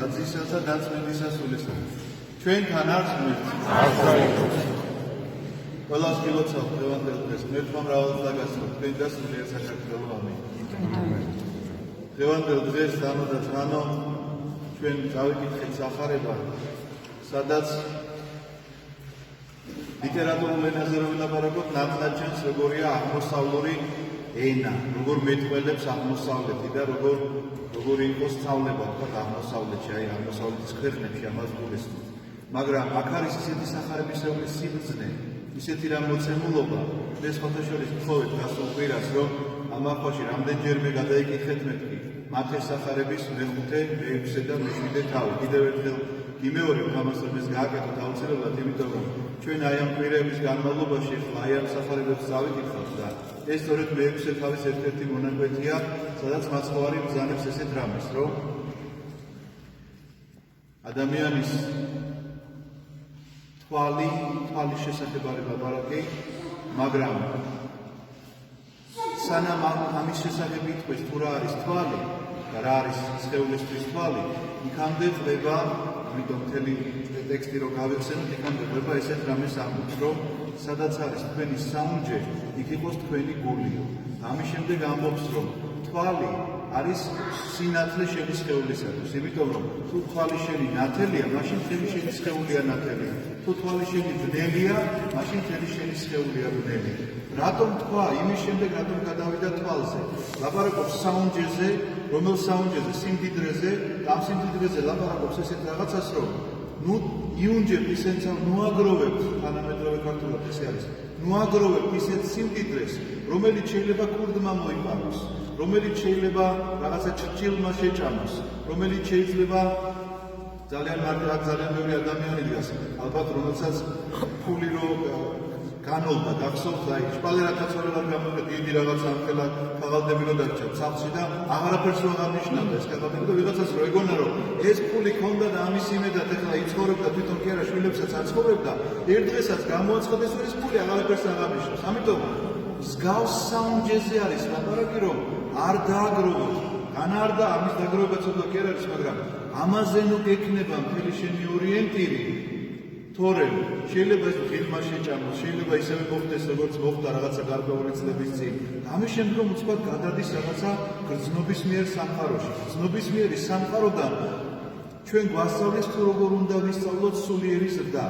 ხაზისასა და წმინდისა სულისა. ჩვენთან არს ღმერთი. ყველას გილოცავთ დღევანდელ დღეს, ღმერთმა მრავალს დაგასრულოთ, თქვენ და სულიერ საქართველო, ამინ. დღევანდელ დღეს თანო და თანო ჩვენ წავიკითხეთ სახარება, სადაც ლიტერატურულ ენაზე რომ ვილაპარაკოთ, ნათლად როგორია აღმოსავლური ენა, როგორ მეტყველებს აღმოსავლეთი და როგორ იყოს სწავლება თქვა აღმოსავლეთში, აი აღმოსავლეთის ქვეყნებში ამას გულისხმობ. მაგრამ აქ არის ისეთი სახარებისეული სიბრძნე, ისეთი რა მოცემულობა, ეს ფოტოშორის გთხოვეთ გასულ კვირას, რომ ამ ახვაში რამდენჯერმე გადაიკითხეთ მეთქი მათეს სახარების მეხუთე, მეექვსე და მეშვიდე თავი. კიდევ ერთხელ გიმეორებ ამას, რომ ეს გააკეთოთ აუცილებლად, იმიტომ რომ ჩვენ აი ამ კვირების განმავლობაში აი ამ სახარებებს წავიკითხავთ და ეს სწორედ მეექვსე თავის ერთ-ერთი მონაკვეთია, სადაც მაცხოვარი ბრძანებს ესეთ რამეს, რომ ადამიანის თვალის შესახებ არის ლაპარაკი, მაგრამ სანამ ამის შესახებ იტყვის თუ რა არის თვალი და რა არის სხეულისთვის თვალი, იქამდე ხდება, ამიტომ მთელი ტექსტი რო გავიხსენოთ, იქამდე ხდება ესეთ რამეს ამბობს, რომ სადაც არის თქვენი საუნჯე, იქ იყოს თქვენი გულიო. ამის შემდეგ ამბობს, რომ თვალი არის სინათლე შენი სხეულისათვის, იმიტომ რომ თუ თვალი შენი ნათელია, მაშინ მთელი შენი სხეულია ნათელია. თუ თვალი შენი ბნელია, მაშინ მთელი შენი სხეულია ბნელი. რატომ თქვა იმის შემდეგ, რატომ გადავიდა თვალზე? ლაპარაკობს საუნჯეზე, რომელ საუნჯეზე? სიმდიდრეზე, და ამ სიმდიდრეზე ლაპარაკობს ესეთ რაღაცას, რომ იუნჯებ ისენცა ნუაგროვებ, თანამედროვე ქართულად ესე არის, ნუაგროვებ ისეთ სიმდიდრეს, რომელიც შეიძლება კურდმა მოიპაროს, რომელიც შეიძლება რაღაცა ჭრჭილმა შეჭამოს, რომელიც შეიძლება ძალიან ბევრი ადამიანი დგას, ალბათ რომელსაც ფული რო განოლდა გახსოვთ, აი შპალერათაც ორად გამოვიდა დიდი რაღაცა ამხელა ქაღალდები რო დარჩა სახლში და აღარაფერს რო აღარ ნიშნავდა ეს ქაღალდები და ვიღაცას რო ეგონა რომ ეს ფული ქონდა და ამის იმედად ეხლა იცხოვრებდა თვითონ კი არა შვილებსაც აცხოვრებდა, ერთ დღესაც გამოაცხადეს რომ ეს ფული აღარაფერს აღარ ნიშნავს. ამიტომ მსგავს საუნჯეზე არის ლაპარაკი, რომ არ დააგროვოთ, განარდა ამის დაგროვება ცოტა კი არ არის, მაგრამ ამაზე ნუ გექნება მთელი შენი ორიენტირი. თორემ შეიძლება ეს ღილმა შეჭამოს, შეიძლება ისევე მოხდეს როგორც მოხდა რაღაცა გარკვეული წლების წინ. ამის შემდგომ უცბად გადადის რაღაცა გრძნობისმიერ სამყაროში. გრძნობისმიერი სამყაროდან ჩვენ გვასწავლეს თუ როგორ უნდა ვისწავლოთ სულიერი ზრდა.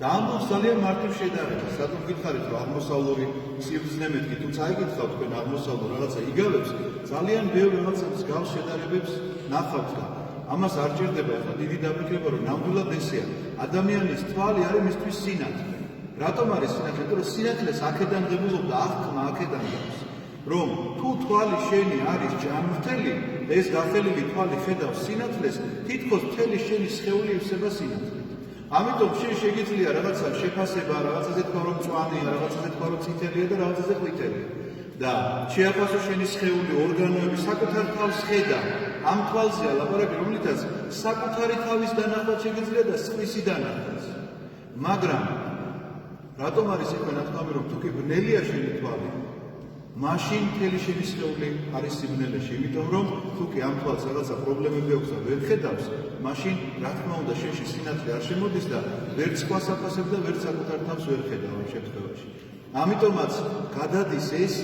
და ამბობს ძალიან მარტივ შედარებას, რატომ გითხარით რომ აღმოსავლური სიბრძნე მეთქი, თუ წაიკითხავთ თქვენ აღმოსავლურ რაღაცა იგავებს, ძალიან ბევრ რაღაცა მსგავს შედარებებს ნახავთ და ამას არ ჭირდება ახლა დიდი დაფიქრება, რომ ნამდვილად ესეა. ადამიანის თვალი არის მისთვის სინათლე. რატომ არის სინათლე? იმიტომ რომ სინათლეს აქედან ღებულობდა, აღქმა აქედან გაქვს. რომ თუ თვალი შენი არის ჯანმრთელი, ეს გახელილი თვალი ხედავს სინათლეს, თითქოს მთელი შენი სხეული ივსება სინათლით. ამიტომ შენ შეგიძლია რაღაცა შეფასება, რაღაცაზე თქვა რომ მწვანეა, რაღაცაზე თქვა რომ წითელია და რაღაცაზე ყვითელია. და შეაფასო შენი სხეული ორგანოები საკუთარ თავს ხედა. ამ თვალზეა ლაპარაკი, რომლითაც საკუთარი თავის დანახვა შეგიძლია და სხვისი დანახვაც. მაგრამ რატომ არის იქვე ნათქვამი, რომ თუ კი ბნელია შენი თვალი, მაშინ მთელი შენი სხეული არის სიბნელეში, იმიტომ რომ თუ კი ამ თვალს რაღაცა პრობლემები აქვს და ვერ ხედავს, მაშინ რა თქმა უნდა შენში სინათლე არ შემოდის და ვერც სხვას აფასებ და ვერც საკუთარ თავს ვერ ხედავ ამ შემთხვევაში. ამიტომაც გადადის ეს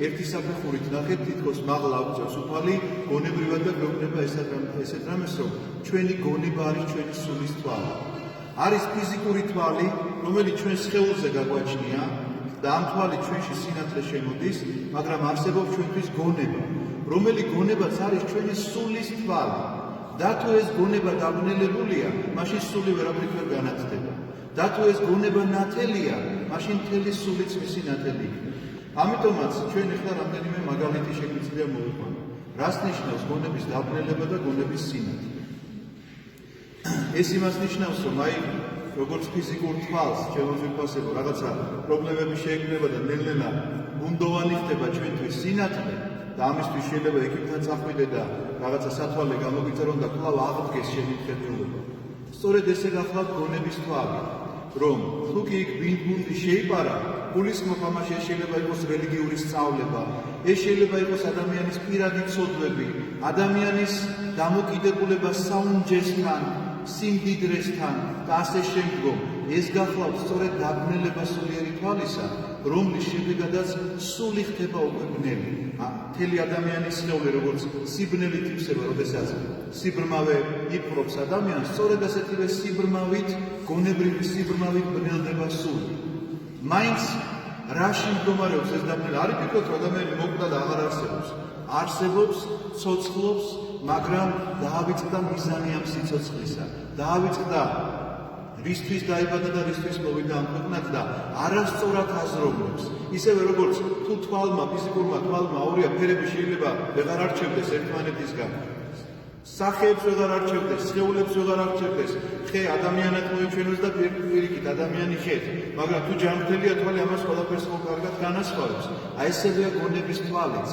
ერთი საფეხურით ნახეთ, თითქოს მაღლა აღწევს უფალი, გონებრივად და გვეუბნება ესეთ რამეს, რომ ჩვენი გონება არის ჩვენი სულის თვალი. არის ფიზიკური თვალი, რომელიც ჩვენ სხეულზე გაგვაჩნია და ამ თვალით ჩვენში სინათლე შემოდის, მაგრამ არსებობს ჩვენთვის გონება, რომელიც გონებაც არის ჩვენი სულის თვალი. და თუ ეს გონება დაბნელებულია, მაშინ სული ვერაფრით ვერ განათდება. და თუ ეს გონება ნათელია, მაშინ მთელი სულიც მისი ნათელი იქნება. ამიტომაც ჩვენ ახლა რამდენიმე მაგალითი შეგვიძლია მოვიყვანოთ. რას ნიშნავს გონების დაბნელება და გონების სინათლე? ეს იმას ნიშნავს, რომ აი როგორც ფიზიკურ თვალს შემოგვიფასებო რაღაცა პრობლემები შეექმნება და ნელ-ნელა გუნდოვანი ხდება ჩვენთვის სინათლე და ამისთვის შეიძლება ექიმთან წახვიდე და რაღაცა სათვალე გამოგვიწერონ და კვლავ აღდგეს შენი მხედველობა. სწორედ ესე გახლავთ გონების თვალი. რომ თუ კი იქ ბინდბუნდი შეიპარა, გულისხმობ ამაში ეს შეიძლება იყოს რელიგიური სწავლება, ეს შეიძლება იყოს ადამიანის პირადი ცოდვები, ადამიანის დამოკიდებულება საუნჯესთან, სიმდიდრესთან და ასე შემდგომ. ეს გახლავთ სწორედ დაბნელება სულიერი თვალისა, რომლის შედეგადაც სული ხდება უკვე ბნელი. მთელი ადამიანის სხეული როგორც სიბნელით ივსება, როდესაც სიბრმავე იპყრობს ადამიანს, სწორედ ასეთივე სიბრმავით, გონებრივი სიბრმავით ბნელდება სული. მაინც რაში მდგომარეობს ეს დაბნელება? არ იფიქროთ, რომ ადამიანი მოკვდა და აღარ არსებობს. არსებობს, ცოცხლობს, მაგრამ დაავიწყდა მიზანი ამ სიცოცხლისა. დაავიწყდა რისთვის დაიბადა და რისთვის მოვიდა ამ ქვეყნად და არასწორად აზროვნებს. ისევე როგორც თუ თვალმა, ფიზიკურმა თვალმა ორი ფერები შეიძლება ვეღარ არჩევდეს ერთმანეთისგან. სახეებს ვეღარ არჩევდეს, სხეულებს ვეღარ არჩევდეს. ხე ადამიანად მოიჩვენოს და პირიქით ადამიანი ხეთ. მაგრამ თუ ჯანმრთელია თვალი ამას ყველაფერს კარგად განასხვავებს. აი ესებია გონების თვალიც.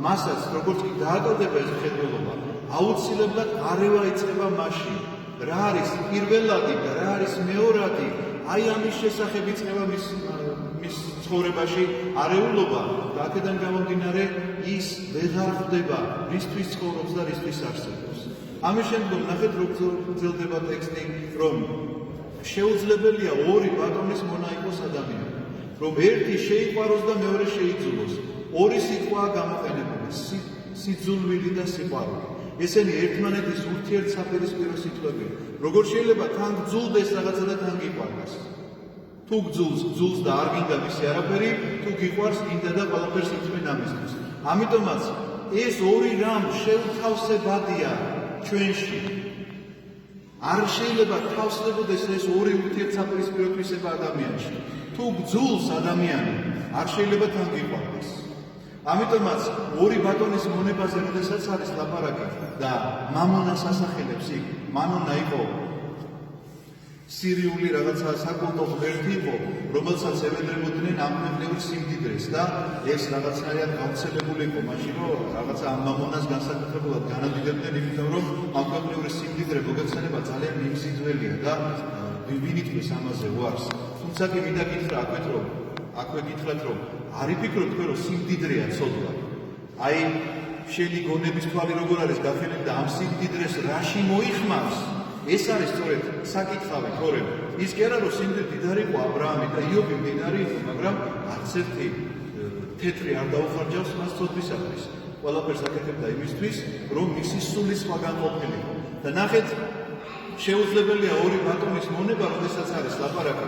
მასაც როგორც კი დააკარგება ეს მხედველობა, აუცილებლად არევა იწყება მაშინ. რა არის პირველადი და რა არის მეორადი, აი ამის შესახებ იწყება მის ცხოვრებაში არეულობა და აქედან გამომდინარე ის ვეღარ ხვდება რისთვის ცხოვრობს და რისთვის არსებობს. ამის შემდგომ ნახეთ რომ გრძელდება ტექსტი, რომ შეუძლებელია ორი ბატონის მონა იყოს ადამიანი, რომ ერთი შეიყვაროს და მეორე შეიძულოს. ორი სიტყვაა გამოყენებული, სიძულვილი და სიყვარული. ესენი ერთმანეთის ურთიერთსაპირისპირო სიტყვებია. როგორ შეიძლება თან გძულდეს რაღაცა და თან გიყვარდეს? თუ გძულს და არ გინდა მისი არაფერი, თუ გიყვარს გინდა და ყველაფერს იწვენ ამისთვის. ამიტომაც ეს ორი რამ შეუთავსებადია ჩვენში. არ შეიძლება თავსდებოდეს ეს ორი ურთიერთსაპირისპირო თვისება ადამიანში. თუ გძულს ადამიანი, არ შეიძლება თან გიყვარდეს. ამიტომაც ორი ბატონის მონებაზე როდესაც არის ლაპარაკი და მამონას ასახელებს იქ, მამონა იყო სირიული რაღაცა საკულტო ღმერთი იყო, რომელსაც ევედრებოდნენ ამ ქვეყნიურ სიმდიდრეს და ეს რაღაცნაირად გავრცელებული იყო მაშინ, რომ რაღაცა ამ მამონას განსაკუთრებულად განადიდებდნენ, იმიტომ რომ ამ ქვეყნიური სიმდიდრე მოგეხსენება ძალიან მიმზიდველია და ვინ იტყვის ამაზე უარს. თუმცა კი მინდა გითხრა აქვე გითხრათ, რომ არ იფიქროთ თქვენ, რომ სიმდიდრეა ცოდვა. აი, შენი გონების თვალი როგორ არის გახსნილი და ამ სიმდიდრეს რაში მოიხმავს? ეს არის სწორედ საკითხავი, თორემ ის კი არა, რომ სიმდიდრე მდიდარი იყო აბრაამი და იობი მდიდარი იყო, მაგრამ არც ერთი თეთრი არ დაუხარჯავს მას ცოდვისათვის. ყველაფერს აკეთებდა იმისთვის, რომ მისი სული სხვაგან ყოფილიყო. და ნახეთ, შეუძლებელია ორი ბატონის მონება, როდესაც არის ლაპარაკი.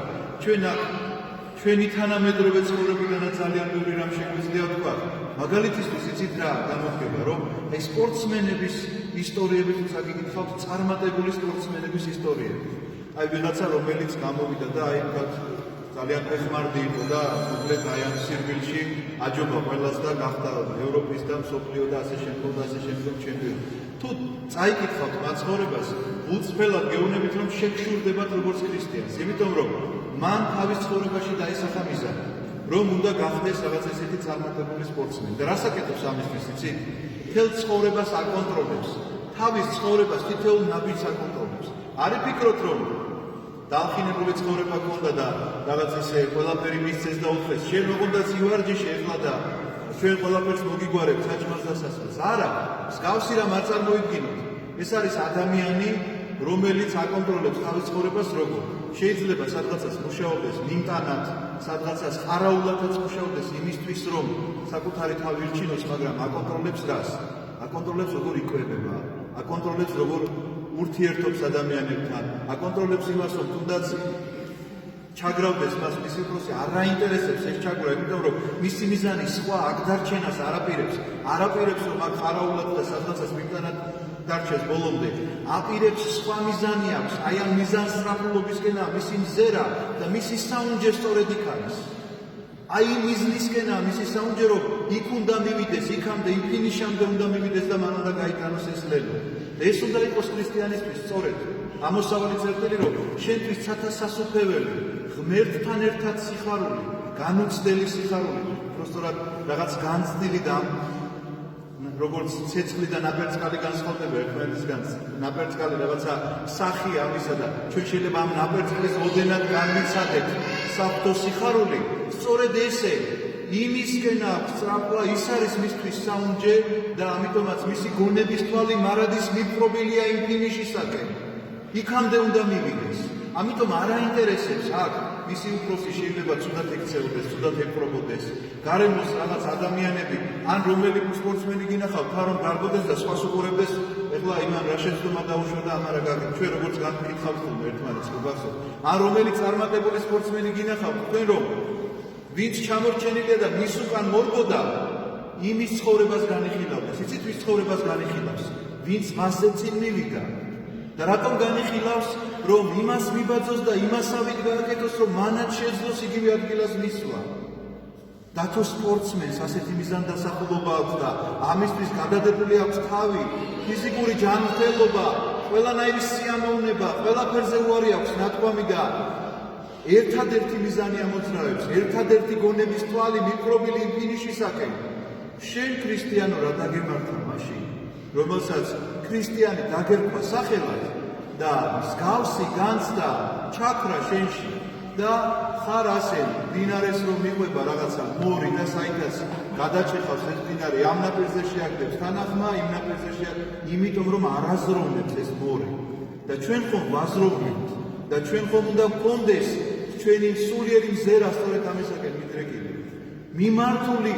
ჩვენი თანამედროვე ცხოვრებიდანაც ძალიან ბევრი რამ შეგვიძლია თქვა. მაგალითისთვის იცით რა გამოხდება, რომ ეს სპორტსმენების ისტორიები თუ საგიკითხავთ, წარმატებული სპორტსმენების ისტორიები. აი ვიღაცა რომელიც გამოვიდა და აი ძალიან ეხმარდი იყო და მოკლედ აი ამ სირბილში აჯობა ყველას და გახდა ევროპის და მსოფლიო და ასე შემდგომ ჩემპიონი. თუ წაიკითხავთ მაცხოვრებას, უწფელად გეუბნებით რომ შეგშურდებათ როგორც ქრისტიანს, იმიტომ რომ მან თავის ცხოვრებაში დაისახა მიზანი, რომ უნდა გახდეს რაღაც ესეთი წარმატებული სპორტსმენი. და რას აკეთებს ამისთვის, იცით? მთელ ცხოვრებას აკონტროლებს. თავის ცხოვრებას თითოეულ ნაბიჯს აკონტროლებს. არ იფიქროთ, რომ დაახინებული ცხოვრება გქონდა და რაღაც ესე ყველაფერი მისცეს და უთხეს, შენ მოგვდაც ივარჯიშე ეხლა და ჩვენ ყველაფერს მოგიგვარებთ საჭმელს და სასმელს. არა, მსგავსი რამ არ წარმოიდგინოთ. ეს არის ადამიანი, რომელიც აკონტროლებს თავის ცხოვრებას როგორ. შეიძლება სადღაცას მუშაობდეს მიმტანად, სადღაცას ყარაულადაც მუშაობდეს იმისთვის, რომ საკუთარი თავი ირჩინოს, მაგრამ აკონტროლებს რას? აკონტროლებს როგორ იკვებება, აკონტროლებს როგორ ურთიერთობს ადამიანებთან, აკონტროლებს იმას, რომ თუნდაც ჩაგრავდეს მას მისი პროცესი, არ აინტერესებს ეს ჩაგვრა, იმიტომ რომ მისი მიზანი სხვა აქ დარჩენას არაპირებს, რომ აქ ყარაულად და სადღაცას მიმტანად დარჩეს ბოლომდე, აპირებს სხვა მიზანი აქვს, აი ამ მიზანსწრაფულობისკენაა მისი მზერა და მისი საუნჯე სწორედ იქ არის. აი მიზნისკენაა მისი საუნჯე, რომ იქ უნდა მივიდეს, იქამდე, იმ ფინიშამდე უნდა მივიდეს და მან უნდა გაიტანოს ეს ლელო. ეს უნდა იყოს ქრისტიანისთვის სწორედ ამოსავალი წერტილი, რომ შენთვის ცათა სასუფეველი, ღმერთთან ერთად სიხარული, განუცდელი სიხარული, უბრალოდ რაღაც განცდილი და როგორც ცეცხლი და ნაპერწკალი განსხვავდება ერთმანეთისგან, ნაპერწკალი რაღაცა სახია ამისა და ჩვენ შეიძლება ამ ნაპერწკლის ოდენად განვიცადეთ საფრთხო სიხარული, სწორედ ესე იმისკენ აქვს სწრაფვა, ის არის მისთვის საუნჯე და ამიტომაც მისი გონების თვალი მარადის მიპყრობილია იმ ფინიშისაკენ. იქამდე უნდა მივიდეს. ამიტომ არ აინტერესებს აქ მისი უფროსი შეიძლება ცუდად ექცეოდეს, ცუდად ეპყრობოდეს. გარემოს რაღაც ადამიანები ან რომელი სპორტსმენი გინახავთ, რომ გარბოდეს და სხვას უყურებდეს, ეხლა იმან რა შეცდომა დაუშვა და ამარა გაგეთ. ჩვენ როგორც განვკითხავთ ხოლმე ერთმანეთს, გახსოვთ. ან რომელი წარმატებული სპორტსმენი გინახავთ, თქვენ რომ ვინც ჩამორჩენილია და მის უკან მორბოდა, იმის ცხოვრებას განიხილავდეს. იცით ვის ცხოვრებას განიხილავს? ვინც მასზე წინ მივიდა. და რატომ განიხილავს, რომ იმას მიბაძოს და იმასავით გააკეთოს, რომ მანაც შეძლოს იგივე ადგილას მისვლა. და თუ სპორტსმენს ასეთი მიზანდასახულობა აქვს და ამისთვის გადადებული აქვს თავი, ფიზიკური ჯანმრთელობა, ყველანაირი სიამოვნება, ყველაფერზე უარი აქვს ნათქვამი და ერთადერთი მიზანი ამოძრავებს, ერთადერთი გონების თვალი მიპყრობილი იმ ფინიშისაკენ. შენ ქრისტიანო რა დაგემართა მაშინ, რომელსაც ქრისტიანი დაგერქვა სახელად და მსგავსი განცდა ჩაქრა შენში და ხარ ასე დინარეს რომ მიყვება რაღაცა მორი და საიდაც გადაჭეხავს ეს დინარე ამ ნაპირზე შეაგდებს თანახმა იმ ნაპირზე იმიტომ რომ არაზროვნებს ეს მორი და ჩვენ ხომ ვაზროვნებთ და ჩვენ ხომ უნდა გქონდეს ჩვენი სულიერი მზერა სწორედ ამისაკენ მიდრეკილი მიმართული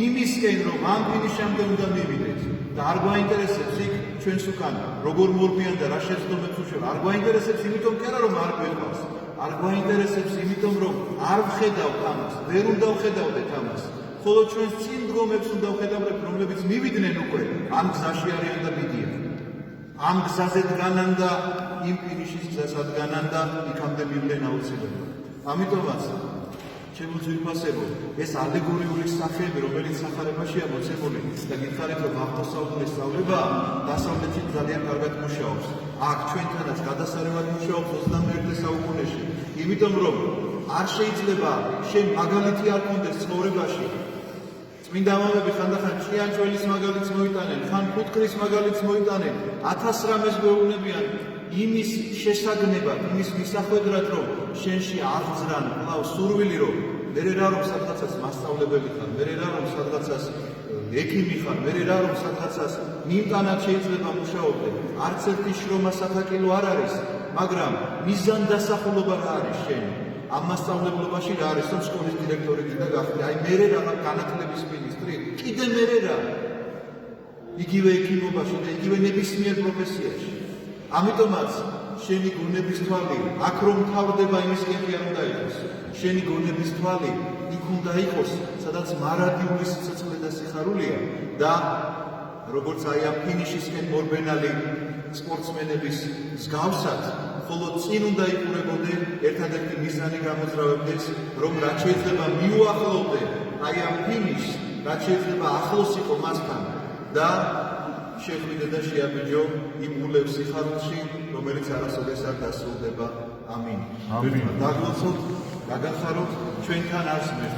იმისკენ რომ ამ ფინიშამდე უნდა მივიდეთ და არ გვაინტერესებს იქ ჩვენს უკან როგორ მორბიან და რა შეცდომებს უშევ არ გვაინტერესებს იმიტომ კი არა რომ არ გვეყვარს არ გვაინტერესებს იმიტომ რომ არ ვხედავთ ამას ვერ უნდა ვხედავდეთ ამას ხოლო ჩვენს წინ დგომებს უნდა ვხედავდეთ რომლებიც მივიდნენ უკვე ამ გზაში არიან და მიდიან ამ გზაზე დგანან და იმ ფინიშის გზაზე დგანან და იქამდე მივიდნენ აუცილებლად ამიტომაც ჩემო ძვირფასებო, ეს ალეგორიული სახეები, რომელიც სახარებაშია მოცემული და გითხარით, რომ აღმოსავლეთის სწავლება დასავლეთით ძალიან კარგად მუშაობს. აქ ჩვენთანაც გადასარევად მუშაობს 21 საუკუნეში. იმიტომ რომ არ შეიძლება შენ მაგალითი არ კონდეს ცხოვრებაში. წმინდა მამები ხანდახან ჭიანჭველის მაგალითს მოიტანენ, ხან ფუტკრის მაგალითს მოიტანენ, 1000 რამეს გვეუბნებიან. იმის შესაგნებად, იმის მისახვედრად, რომ შენში აღძრან კვლავ სურვილი რომ მერე რა რომ სადღაცას მასწავლებელი ხარ, მერე რა რომ სადღაცას ექიმი ხარ, მერე რა რომ სადღაცას მიმტანად შეიძლება მუშაობდე. არც ერთი შრომა საფაკილო არ არის, მაგრამ მიზანდასახულობა რა არის შენი? ამ მასწავლებლობაში რა არის, რომ სკოლის დირექტორი კიდე გახდე, აი მერე რა განათლების მინისტრი, კიდე მერე რა? იგივე ექიმობაში და იგივე ნებისმიერ პროფესიაში. ამიტომაც შენი გონების თვალი აქ რომ თავდება იმისკენ კი არ უნდა იყოს შენი გონების თვალი იქ უნდა იყოს სადაც მარადიული სიცოცხლე და სიხარულია და როგორც აი ამ ფინიშისკენ მორბენალი სპორტსმენების მსგავსად ხოლო წინ უნდა იყურებოდე ერთადერთი მიზანი გამოძრავებდეს რომ რაც შეიძლება მიუახლოვდე აი ამ ფინიშს რაც შეიძლება ახლოს იყო მასთან და შეხვიდე და შეაბიჯო იმ გულებს სიხარულში, რომელიც არასოდეს არ დასრულდება. ამინ. დაგლოცოთ, დაგახაროთ ჩვენთან არსმევთ.